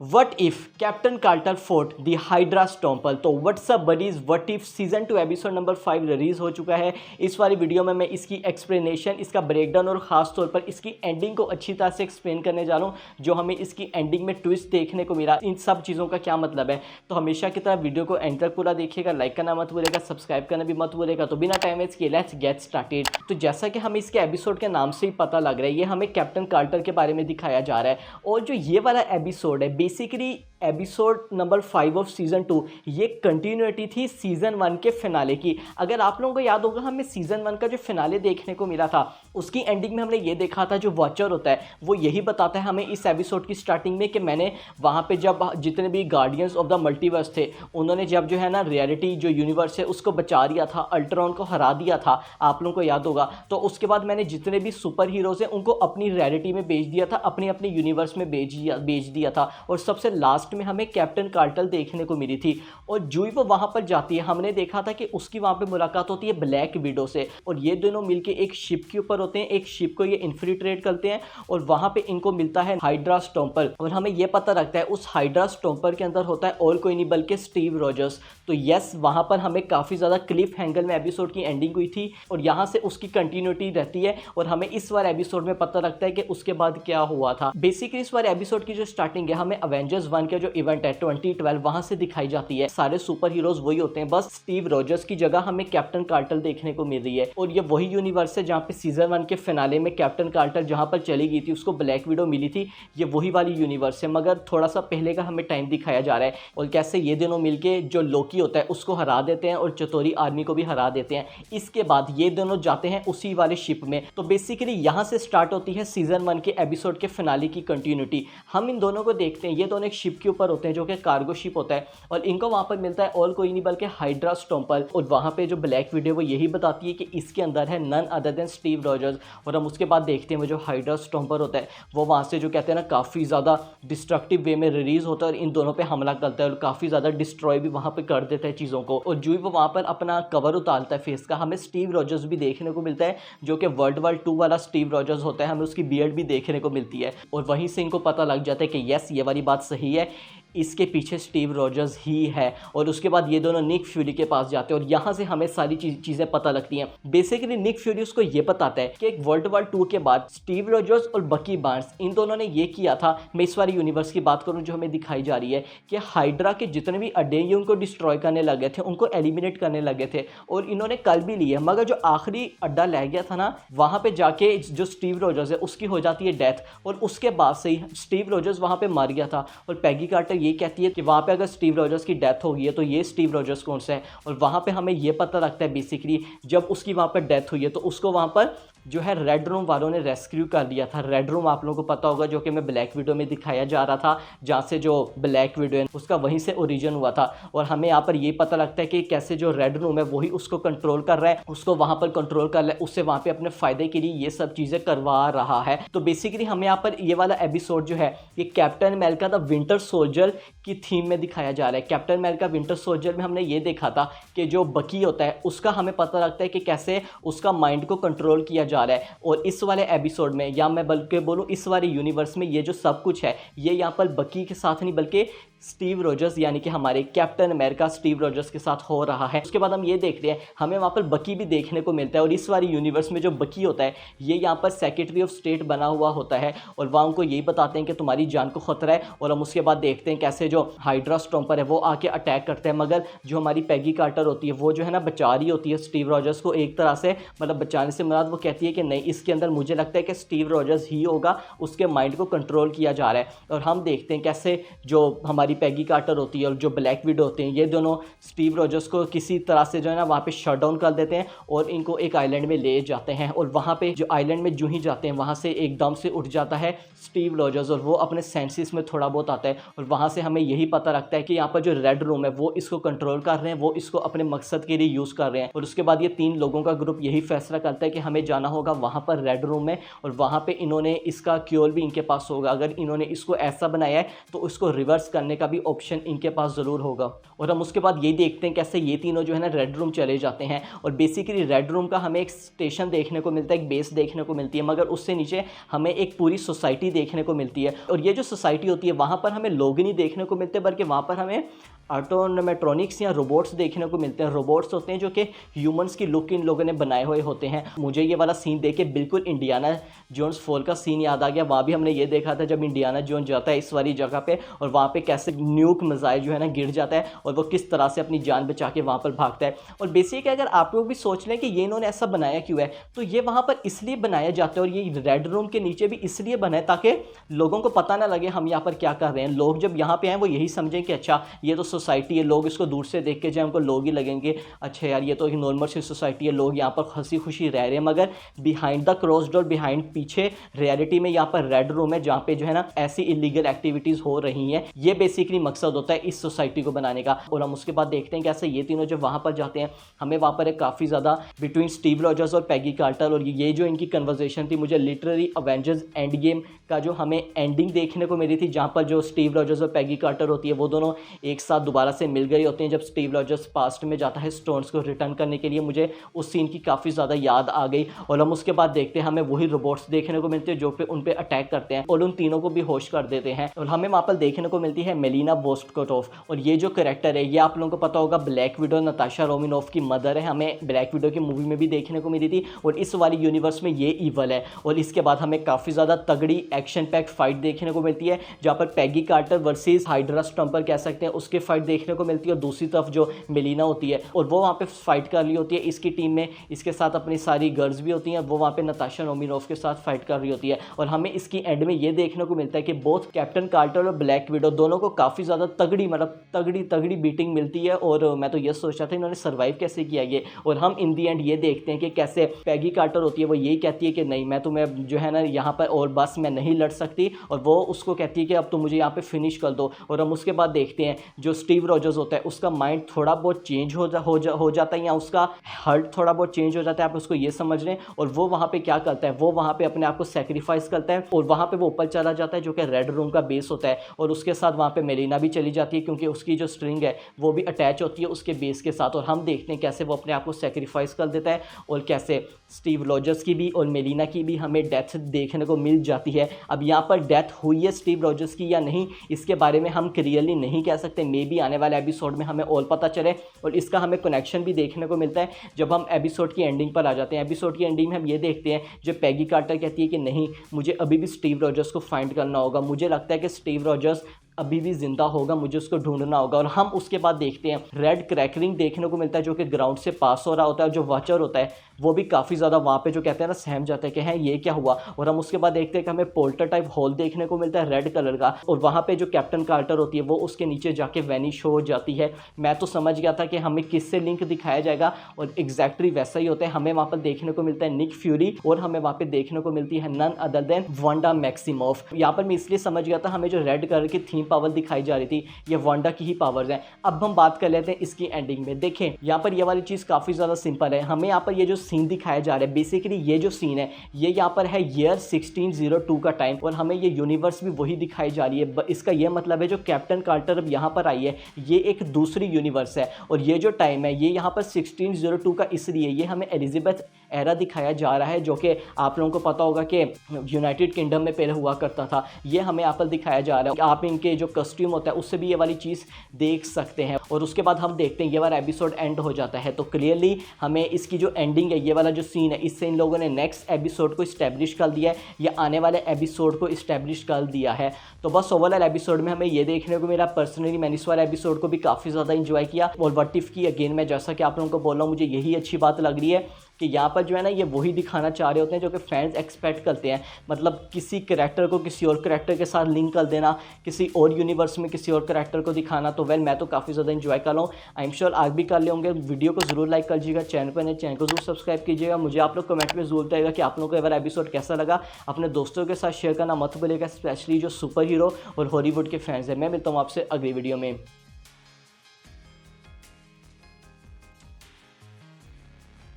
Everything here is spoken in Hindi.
What if captain Carter fought the hydra stomper. तो what's up buddies, what if season 2 episode number 5 release हो चुका है। इस वाली वीडियो में मैं इसकी एक्सप्लेनेशन, इसका ब्रेकडाउन और खास तौर पर इसकी एंडिंग को अच्छी तरह से एक्सप्लेन करने जा रहा हूँ। जो हमें इसकी एंडिंग में ट्विस्ट देखने को मिला, इन सब चीज़ों का क्या मतलब है। तो हमेशा की तरह वीडियो को एंड तक पूरा देखिएगा, लाइक करना मत भूलेगा, सब्सक्राइब करना भी मत भूलेगा। तो बिना टाइम वेस्ट किए लेट्स गेट स्टार्टेड। तो जैसा कि हमें इसके एपिसोड के नाम से ही पता लग रहा है, ये हमें कैप्टन कार्टर के बारे में दिखाया जा रहा है। और जो ये वाला एपिसोड है, basically episode number 5 off season 2, ये कंटिन्यूटी थी सीजन 1 के फिनाले की। अगर आप लोगों को याद होगा, हमें सीजन 1 का जो फिनाले देखने को मिला था, उसकी एंडिंग में हमने ये देखा था, जो वॉचर होता है वो यही बताता है हमें इस एपिसोड की स्टार्टिंग में कि मैंने वहाँ पे जब जितने भी गार्डियंस ऑफ द मल्टीवर्स थे, उन्होंने जब जो है ना रियलिटी जो यूनिवर्स है उसको बचा दिया था, अल्ट्रॉन को हरा दिया था, आप लोगों को याद होगा। तो उसके बाद मैंने जितने भी सुपर हीरोज़ हैं उनको अपनी रियलिटी में भेज दिया था, अपने अपने यूनिवर्स में भेज दिया था। और सबसे लास्ट में हमें कैप्टन कार्टर देखने को मिली थी। और जुई वो वहां पर जाती है, हमने देखा था कि उसकी वहां पे मुलाकात होती है ब्लैक विडो से, और ये दोनों मिलके एक शिप के ऊपर होते हैं। एक शिप को ये इन्फिल्ट्रेट करते हैं और वहां पे इनको मिलता है हाइड्रा स्टॉम्पर। और हमें यह पता लगता है उस हाइड्रा स्टॉम्पर के अंदर होता है और कोई नहीं बल्कि स्टीव रॉजर्स। तो यस, वहां पर हमें काफी ज्यादा क्लिफ हैंगल में एपिसोड की एंडिंग हुई थी और यहां से उसकी कंटिन्यूटी रहती है। और हमें इस बार एपिसोड में पता लगता है कि उसके बाद क्या हुआ था। बेसिकली इस बार एपिसोड की जो स्टार्टिंग है, हमें अवेंजर्स 1 का जो इवेंट है 2012, वहां से दिखाई जाती है। सारे सुपर हीरोज वही होते हैं, बस स्टीव रॉजर्स की जगह हमें कैप्टन कार्टर देखने को मिल रही है। और ये वही यूनिवर्स है जहां पे सीजन 1 के फिनाले में कैप्टन कार्टर जहां पर चली गई थी, उसको ब्लैक विडो मिली थी। ये वही वाली यूनिवर्स है, मगर थोड़ा सा पहले का हमें टाइम दिखाया जा रहा है। और कैसे ये दोनों मिलके जो लोकी होता है उसको हरा देते हैं और चतोरी आर्मी को भी हरा देते हैं। इसके बाद ये दोनों जाते हैं उसी वाले शिप में। तो बेसिकली यहां से स्टार्ट होती है सीजन 1 के एपिसोड के फिनाले की कंटिन्यूटी। हम इन दोनों को देखते हैं, ये दोनों एक शिप के ऊपर होते हैं जो कि कार्गो शिप होता है, और इनको वहां पर मिलता है और कोई नहीं बल्कि हाइड्रा स्टॉम्पर। और वहां पे जो ब्लैक विडो वो यही बताती है कि इसके अंदर है none other than Steve Rogers. और हम उसके बाद देखते हैं वो जो हाइड्रा स्टॉम्पर होता है वो वहां से जो कहते हैं ना काफ़ी ज़्यादा डिस्ट्रक्टिव वे में रिलीज होता है और इन दोनों पे हमला करता है और काफ़ी ज़्यादा डिस्ट्रॉय भी वहां पे कर देता है चीज़ों को। और जो वो वहां पर अपना कवर उतारता है फेस का, हमें स्टीव रॉजर्स भी देखने को मिलता है जो कि वर्ल्ड वॉर 2 वाला स्टीव रॉजर्स होता है। हमें उसकी बियर्ड भी देखने को मिलती है और वहीं से इनको पता लग जाता है कि यस, ये वाली बात सही है, इसके पीछे स्टीव रॉजर्स ही है। और उसके बाद ये दोनों निक फ्यूरी के पास जाते हैं और यहाँ से हमें सारी चीज़ें पता लगती हैं। बेसिकली निक फ्यूरी उसको ये बताता है कि एक वर्ल्ड वॉर 2 के बाद स्टीव रॉजर्स और बकी बार्न्स, इन दोनों ने ये किया था, मैं इस वाली यूनिवर्स की बात करूँ जो हमें दिखाई जा रही है, कि हाइड्रा के जितने भी अड्डे हैं उनको डिस्ट्रॉय करने लगे थे, उनको एलिमिनेट करने लगे थे। और इन्होंने कल भी लिया, मगर जो आखिरी अड्डा रह गया था ना, वहाँ पर जाके जो स्टीव रॉजर्स है उसकी हो जाती है डेथ। और उसके बाद से ही स्टीव रॉजर्स वहाँ पर मर गया था। और पैगी कार्टर ये कहती है कि वहाँ पे अगर स्टीव रॉजर्स की डेथ हो गई है तो ये स्टीव रॉजर्स कौन सा है। और वहाँ पे हमें ये पता लगता है बेसिकली जब उसकी वहाँ पर डेथ हुई है तो उसको वहाँ पर जो है रेड रूम वालों ने रेस्क्यू कर दिया था। रेड रूम आप लोगों को पता होगा, जो कि मैं ब्लैक विडो में दिखाया जा रहा था, जहाँ से जो ब्लैक विडो है उसका वहीं से ओरिजिन हुआ था। और हमें यहाँ पर ये पता लगता है कि कैसे जो रेड रूम है वही उसको कंट्रोल कर रहा है, उसको वहाँ पर कंट्रोल कर रहा है, उससे वहाँ पे अपने फायदे के लिए ये सब चीज़ें करवा रहा है। तो बेसिकली हमें यहाँ पर ये वाला एपिसोड जो है ये captain America the winter soldier की थीम में दिखाया जा रहा है। कैप्टन अमेरिका विंटर सोल्जर में हमने ये देखा था कि जो बकी होता है उसका हमें पता लगता है कि कैसे उसका माइंड को कंट्रोल किया जा रहा है। और इस वाले एपिसोड में, या मैं बल्कि बोलूँ इस वाले यूनिवर्स में, ये जो सब कुछ है ये यहाँ पर बकी के साथ नहीं बल्कि स्टीव रॉजर्स यानी कि हमारे कैप्टन अमेरिका स्टीव रॉजर्स के साथ हो रहा है। उसके बाद हम ये देख रहे हैं, हमें वहाँ पर बकी भी देखने को मिलता है। और इस वाली यूनिवर्स में जो बकी होता है ये यहाँ पर सेक्रेटरी ऑफ स्टेट बना हुआ होता है और वहाँ उनको यही बताते हैं कि तुम्हारी जान को खतरा है। और हम उसके बाद देखते हैं कैसे जो हाइड्रा स्टॉम्पर है वो आके अटैक करते हैं, मगर जो हमारी पैगी कार्टर होती है वो जो है ना बचा रही होती है स्टीव रॉजर्स को एक तरह से, मतलब बचाने से मुराद वो कहती है कि नहीं, इसके अंदर मुझे लगता है कि स्टीव रॉजर्स ही होगा, उसके माइंड को कंट्रोल किया जा रहा है। और हम देखते हैं कैसे जो हमारी पैगी कार्टर होती है और जो ब्लैक विडो होते हैं ये दोनों स्टीव रॉजर्स को किसी तरह से जो है ना वहाँ पे शट डाउन कर देते हैं और इनको एक आइलैंड में ले जाते हैं। और वहाँ पे जो आइलैंड में जो ही जाते हैं वहाँ से एकदम से उठ जाता है स्टीव रॉजर्स और वो अपने सेंसेस में थोड़ा बहुत आता है। और वहाँ से हमें यही पता लगता है कि यहाँ पर जो रेड रूम है वो इसको कंट्रोल कर रहे हैं, वो इसको अपने मकसद के लिए यूज़ कर रहे हैं। और उसके बाद ये 3 लोगों का ग्रुप यही फैसला करता है कि हमें जाना होगा वहाँ पर रेड रूम में, और वहाँ पे इन्होंने इसका क्योर भी इनके पास होगा। अगर इन्होंने इसको ऐसा बनाया है तो उसको रिवर्स करने का भी ऑप्शन इनके पास ज़रूर होगा। और हम उसके बाद ये देखते हैं कैसे ये तीनों जो है ना रेड रूम चले जाते हैं, और बेसिकली रेड रूम का हमें एक स्टेशन देखने को मिलता है, एक बेस देखने को मिलती है, मगर उससे नीचे हमें एक पूरी सोसाइटी देखने को मिलती है। और ये जो सोसाइटी होती है वहाँ पर हमें लोग नहीं देखने को मिलते, बल्कि वहाँ पर हमें ऑटोमेट्रॉनिक्स या रोबोट्स देखने को मिलते हैं। रोबोट्स होते हैं जो कि ह्यूमंस की लुक इन लोगों ने बनाए हुए होते हैं। मुझे ये वाला सीन देख के बिल्कुल इंडियाना जोन्स 4 का सीन याद आ गया। वहाँ भी हमने ये देखा था जब इंडियाना जोन जाता है इस वाली जगह पे, और वहाँ पे कैसे न्यूक मिसाइल जो है ना गिर जाता है और वो किस तरह से अपनी जान बचा के वहाँ पर भागता है। और बेसिक अगर आप लोग भी सोच लें कि ये इन्होंने ऐसा बनाया क्यों है, तो ये वहाँ पर इसलिए बनाया जाता है, और ये रेड रूम के नीचे भी इसलिए बना है ताकि लोगों को पता ना लगे हम यहाँ पर क्या कर रहे हैं। लोग जब यहाँ पे आए वो यही समझें कि अच्छा ये तो सोसाइटी है, लोग इसको दूर से देख के जाए उनको लोग ही लगेंगे अच्छा यार ये तो एक नॉर्मल सी सोसाइटी है, लोग यहाँ पर हंसी खुशी रह रहे हैं। मगर behind the closed door, behind पीछे रियलिटी में यहाँ पर रेड रूम है जहाँ पे जो है ना ऐसी इलीगल एक्टिविटीज़ हो रही हैं। ये बेसिकली मकसद होता है इस सोसाइटी को बनाने का। और हम उसके बाद देखते हैं कैसे ये तीनों जब वहाँ पर जाते हैं, हमें वहाँ पर एक काफ़ी ज़्यादा बिटवीन स्टीव रॉजर्स और पैगी कार्टर, और ये जो इनकी कन्वर्सेशन थी मुझे लिटरली अवेंजर्स एंड गेम का जो हमें एंडिंग देखने को मिली थी, जहाँ पर जो स्टीव रॉजर्स और पैगी कार्टर होती है वो दोनों एक साथ दोबारा से मिल गए होते हैं। जब स्टीव रॉजर्स पास्ट में जाता है स्टोन्स को रिटर्न करने के लिए, मुझे उस सीन की काफ़ी ज़्यादा याद आ गई। और हम उसके बाद देखते हैं हमें वही रोबोट्स देखने को मिलते हैं जो उन पे अटैक करते हैं और उन तीनों को भी होश कर देते हैं। और हमें वहाँ पर देखने को मिलती है मेलिना वोस्टकोटोव, और ये जो कैरेक्टर है ये आप लोगों को पता होगा ब्लैक विडो नताशा रोमानोफ की मदर है। हमें ब्लैक विडो की मूवी में भी देखने को मिली थी, और इस वाली यूनिवर्स में ये ईवल है। और इसके बाद हमें काफ़ी ज़्यादा तगड़ी एक्शन पैक फाइट देखने को मिलती है, जहाँ पर Peggy Carter versus hydra stumper कह सकते हैं उसकी फाइट देखने को मिलती है। और दूसरी तरफ जो मेलिना होती है और वो वहाँ पे फाइट कर रही होती है इसकी टीम में, इसके साथ अपनी सारी गर्ल्स भी होती हैं, वो वहाँ पे नताशा रोमानोफ के साथ फाइट कर रही होती है। और हमें इसकी एंड में ये देखने को मिलता है कि बोथ कैप्टन कार्टर और ब्लैक विडो दोनों को काफ़ी ज़्यादा तगड़ी मतलब तगड़ी बीटिंग मिलती है। और मैं तो ये सोचा था इन्होंने सर्वाइव कैसे किया ये। और हम इन दी एंड ये देखते हैं कि कैसे पैगी कार्टर होती है वो यही कहती है कि नहीं मैं तुम्हें जो है ना यहाँ पर और बस मैं नहीं लड़ सकती, और वो उसको कहती है कि अब तुम मुझे यहाँ पे फिनिश कर दो। और हम उसके बाद देखते हैं जो स्टीव रॉजर्स होता है उसका माइंड थोड़ा बहुत चेंज हो जाता है, या उसका हार्ट थोड़ा बहुत चेंज हो जाता है, आप उसको ये समझ लें। और वो वहाँ पे क्या करता है, वो वहाँ पे अपने आप को सेक्रीफाइस करता है, और वहाँ पे वो ऊपर चला जाता है जो कि रेड रूम का बेस होता है। और उसके साथ वहाँ पे मेलिना भी चली जाती है क्योंकि उसकी जो स्ट्रिंग है वो भी अटैच होती है उसके बेस के साथ। और हम देखते हैं कैसे वो अपने आप को सेक्रीफाइस कर देता है, और कैसे स्टीव रॉजर्स की भी और मेलिना की भी हमें डेथ देखने को मिल जाती है। अब यहाँ पर डेथ हुई है स्टीव रॉजर्स की या नहीं इसके बारे में हम क्लियरली नहीं कह सकते, मे बी आने वाले एपिसोड में हमें और पता चले। और इसका हमें कनेक्शन भी देखने को मिलता है जब हम एपिसोड की एंडिंग पर आ जाते हैं। एपिसोड की एंडिंग में हम ये देखते हैं जो पैगी कार्टर कहती है कि नहीं मुझे अभी भी स्टीव रॉजर्स को फाइंड करना होगा, मुझे लगता है कि स्टीव रॉजर्स अभी भी जिंदा होगा, मुझे उसको ढूंढना होगा। और हम उसके बाद देखते हैं रेड क्रैकरिंग देखने को मिलता है जो कि ग्राउंड से पास हो रहा होता है। जो वॉचर होता है वो भी काफ़ी ज़्यादा वहाँ पे जो कहते हैं ना सहम जाता है कि हैं ये क्या हुआ। और हम उसके बाद देखते हैं कि हमें पोल्टर टाइप होल देखने को मिलता है रेड कलर का, और वहाँ पे जो कैप्टन कार्टर होती है वो उसके नीचे जाके वैनिश हो जाती है। मैं तो समझ गया था कि हमें किससे लिंक दिखाया जाएगा, और एग्जैक्टली वैसा ही होता है। हमें वहाँ पर देखने को मिलता है निक फ्यूरी, और हमें वहाँ पे देखने को मिलती है none other than Wanda Maximoff. यहाँ पर मैं इसलिए समझ गया था हमें जो रेड कलर की थीम पावर दिखाई जा रही थी ये वांडा की ही पावर्स हैं। अब हम बात कर लेते हैं इसकी एंडिंग में। देखें यहाँ पर ये वाली चीज़ काफ़ी ज़्यादा सिंपल है। हमें यहाँ पर ये जो सीन दिखाया जा रहा है बेसिकली ये जो सीन है ये यहाँ पर है ईयर 1602 का टाइम, और हमें ये यूनिवर्स भी वही दिखाई जा रही है। इसका ये मतलब है जो कैप्टन कार्टर अब यहाँ पर आई है ये एक दूसरी यूनिवर्स है, और ये जो टाइम है ये यहाँ पर 1602 का इसलिए ये हमें एलिजाबेथ एरा दिखाया जा रहा है जो कि आप लोगों को पता होगा कि यूनाइटेड किंगडम में पहले हुआ करता था। ये हमें यहाँ पर दिखाया जा रहा है। आप इनके जो कस्ट्यूम होता है उससे भी ये वाली चीज़ देख सकते हैं। और उसके बाद हम देखते हैं ये वाला एपिसोड एंड हो जाता है, तो क्लियरली हमें इसकी जो एंडिंग है ये वाला जो सीन है इससे इन लोगों ने नेक्स्ट एपिसोड को इस्टेब्लिश कर दिया है या आने वाले एपिसोड को इस्टेब्लिश कर दिया है। तो बस ओवरऑल एपिसोड में हमें ये देखने को मिला। पर्सनली मैंने इस वाले एपिसोड को भी काफ़ी ज़्यादा इंजॉय किया। और व्हाट इफ की अगेन मैं जैसा कि आप लोगों को बोल रहा हूँ मुझे यही अच्छी बात लग रही है कि यहाँ पर जो है ना ये वही दिखाना चाह रहे होते हैं जो कि फैंस एक्सपेक्ट करते हैं। मतलब किसी कैरेक्टर को किसी और कैरेक्टर के साथ लिंक कर देना, किसी और यूनिवर्स में किसी और कैरेक्टर को दिखाना। तो वेल मैं तो काफ़ी ज़्यादा इंजॉय कर रहा हूँ। आई एम श्योर आप भी कर ले होंगे। वीडियो को जरूर लाइक कर लीजिएगा, चैनल पर नए चैनल को जरूर सब्सक्राइब कीजिएगा। मुझे आप लोग कमेंट में जरूर बताइएगा कि आप लोगों को ये वाला एपिसोड कैसा लगा। अपने दोस्तों के साथ शेयर करना मत भूलिएगा, स्पेशली जो सुपर हीरो और हॉलीवुड के फैंस हैं। मैं मिलता हूँ आपसे अगली वीडियो में।